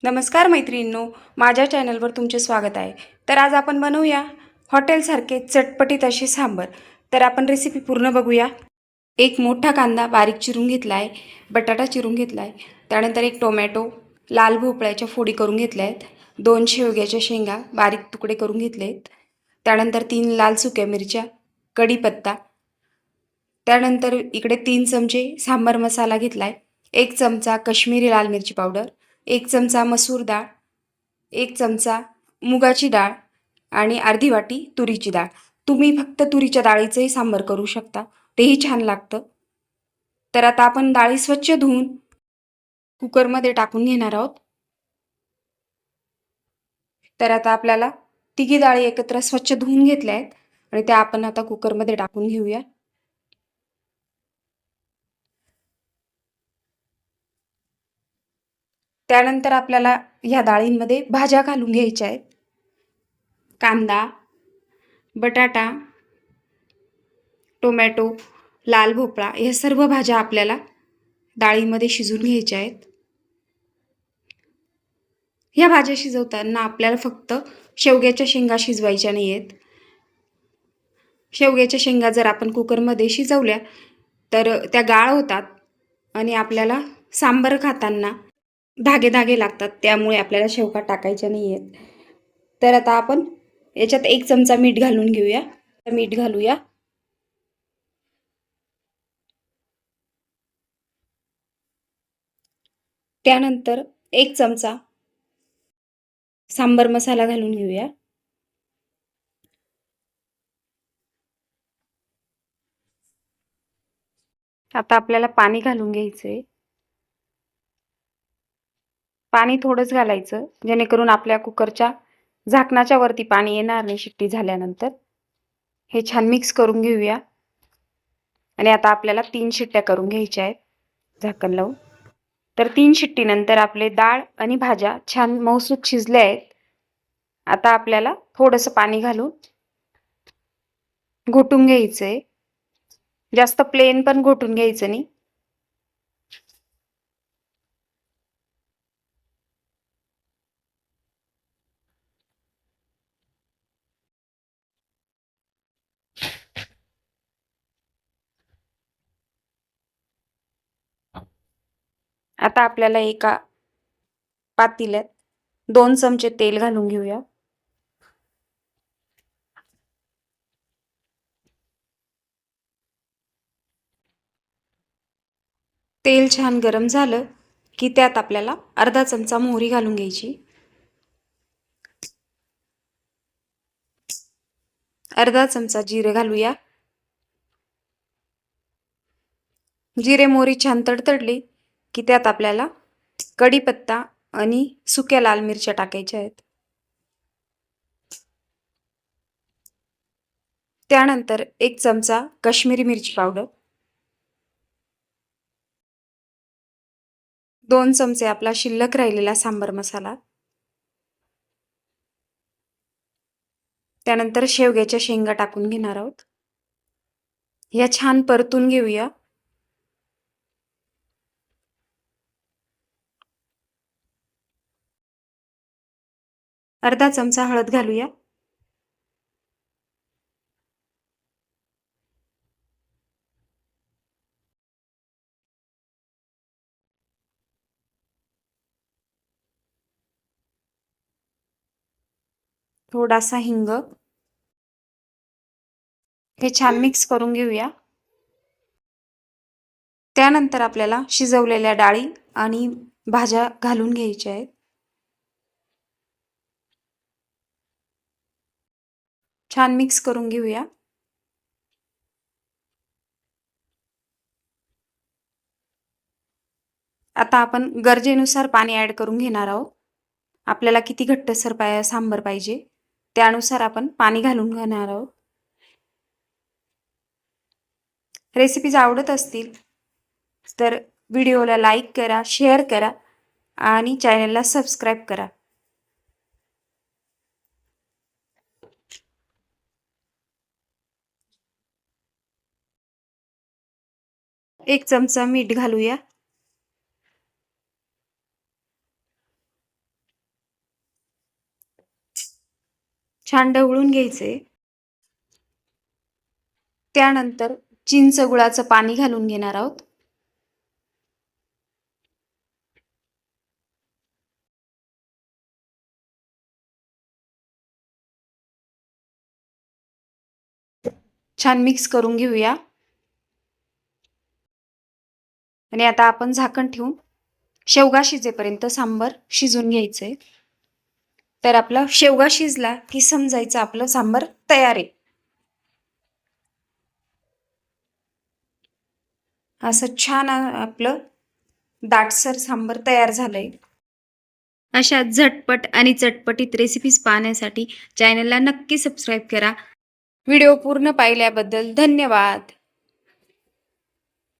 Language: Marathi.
नमस्कार मैत्रिणींनो, माझ्या चॅनलवर तुमचे स्वागत आहे. तर आज आपण बनवूया हॉटेलसारखे चटपटीत असे सांबर. तर आपण रेसिपी पूर्ण बघूया. एक मोठा कांदा बारीक चिरून घेतला आहे, बटाटा चिरून घेतला आहे, त्यानंतर एक टोमॅटो, लाल भोपळ्याच्या फोडी करून घेतल्या आहेत, 2 शेवग्याच्या शेंगा बारीक तुकडे करून घेतले आहेत, त्यानंतर 3 लाल सुक्या मिरच्या, कढीपत्ता, त्यानंतर इकडे 3 चमचे सांबार मसाला घेतला आहे, 1 चमचा कश्मीरी लाल मिरची पावडर, 1 चमचा मसूर डाळ, 1 चमचा मुगाची डाळ आणि अर्धी वाटी तुरीची डाळ. तुम्ही फक्त तुरीच्या डाळीचंही सांबार करू शकता, तेही छान लागतं. तर आता आपण डाळी स्वच्छ धुवून कुकरमध्ये टाकून घेणार आहोत. तर आता आपल्याला तिघी डाळी एकत्र स्वच्छ धुवून घेतल्या आहेत आणि त्या आपण आता कुकरमध्ये टाकून घेऊया. त्यानंतर आपल्याला ह्या डाळींमध्ये भाज्या घालून घ्यायच्या आहेत. कांदा, बटाटा, टोमॅटो, लाल भोपळा या सर्व भाज्या आपल्याला डाळीमध्ये शिजवून घ्यायच्या आहेत. ह्या भाज्या शिजवताना आपल्याला फक्त शेवग्याच्या शेंगा शिजवायच्या नाही आहेत. शेवग्याच्या शेंगा जर आपण कुकरमध्ये शिजवल्या तर त्या गाळ होतात आणि आपल्याला सांबार खाताना धागे धागे लागतात, त्यामुळे आपल्याला शेवगा टाकायच्या नाही आहेत. तर आता आपण याच्यात 1 चमचा मीठ घालून घेऊया. मीठ घालूया. त्यानंतर 1 चमचा सांबार मसाला घालून घेऊया. आता आपल्याला पाणी घालून घ्यायचंय. पाणी थोडंच घालायचं, जेणेकरून आपल्या कुकरच्या झाकणाच्या वरती पाणी येणार नाही शिट्टी झाल्यानंतर. हे छान मिक्स करून घेऊया. आणि आता आपल्याला 3 शिट्ट्या करून घ्यायच्या आहेत झाकण लावून. तर 3 शिट्टीनंतर आपले डाळ आणि भाज्या छान मऊसूत शिजल्या आहेत. आता आपल्याला थोडंसं पाणी घालून घोटून घ्यायचंय. जास्त प्लेन पण घोटून घ्यायचं नाही. आता आपल्याला एका पातेल्यात 2 चमचे तेल घालून घेऊया. तेल छान गरम झालं की त्यात आपल्याला अर्धा चमचा मोहरी घालून घ्यायची. अर्धा चमचा जिरे घालूया. जिरे मोहरी छान तडतडली की त्यात आपल्याला कढीपत्ता आणि सुक्या लाल मिरच्या टाकायच्या आहेत. त्यानंतर 1 चमचा कश्मीरी मिरची पावडर, 2 चमचे आपला शिल्लक राहिलेला सांबार मसाला, त्यानंतर शेवग्याच्या शेंगा टाकून घेणार आहोत. या छान परतून घेऊया. अर्धा चमचा हळद घालूया. थोडासा हिंग. हे छान मिक्स करून घेऊया. त्यानंतर आपल्याला शिजवलेल्या डाळी आणि भाज्या घालून घ्यायच्या आहेत. छान मिक्स करून घेऊया. आता आपण गरजेनुसार पाणी ॲड करून घेणार आहोत. आपल्याला किती घट्टसर सांबार पाहिजे त्यानुसार आपण पाणी घालून घेणार आहोत. रेसिपीज आवडत असतील तर व्हिडिओला लाईक करा, शेअर करा आणि चॅनलला सबस्क्राईब करा. एक चमचा मीठ घालूया. छान ढवळून घ्यायचे. त्यानंतर चिंच गुळाचं पाणी घालून घेणार आहोत. छान मिक्स करून घेऊया. आणि आता आपण झाकण ठेवून शेवगा शिजेपर्यंत सांबर शिजून घ्यायचंय. तर आपला शेवगा शिजला की समजायचं आपलं सांबर तयार आहे. असं छान आपलं दाटसर सांबर तयार झालंय. अशा झटपट आणि चटपटीत रेसिपीज पाहण्यासाठी चॅनलला नक्की सबस्क्राईब करा. व्हिडिओ पूर्ण पाहिल्याबद्दल धन्यवाद.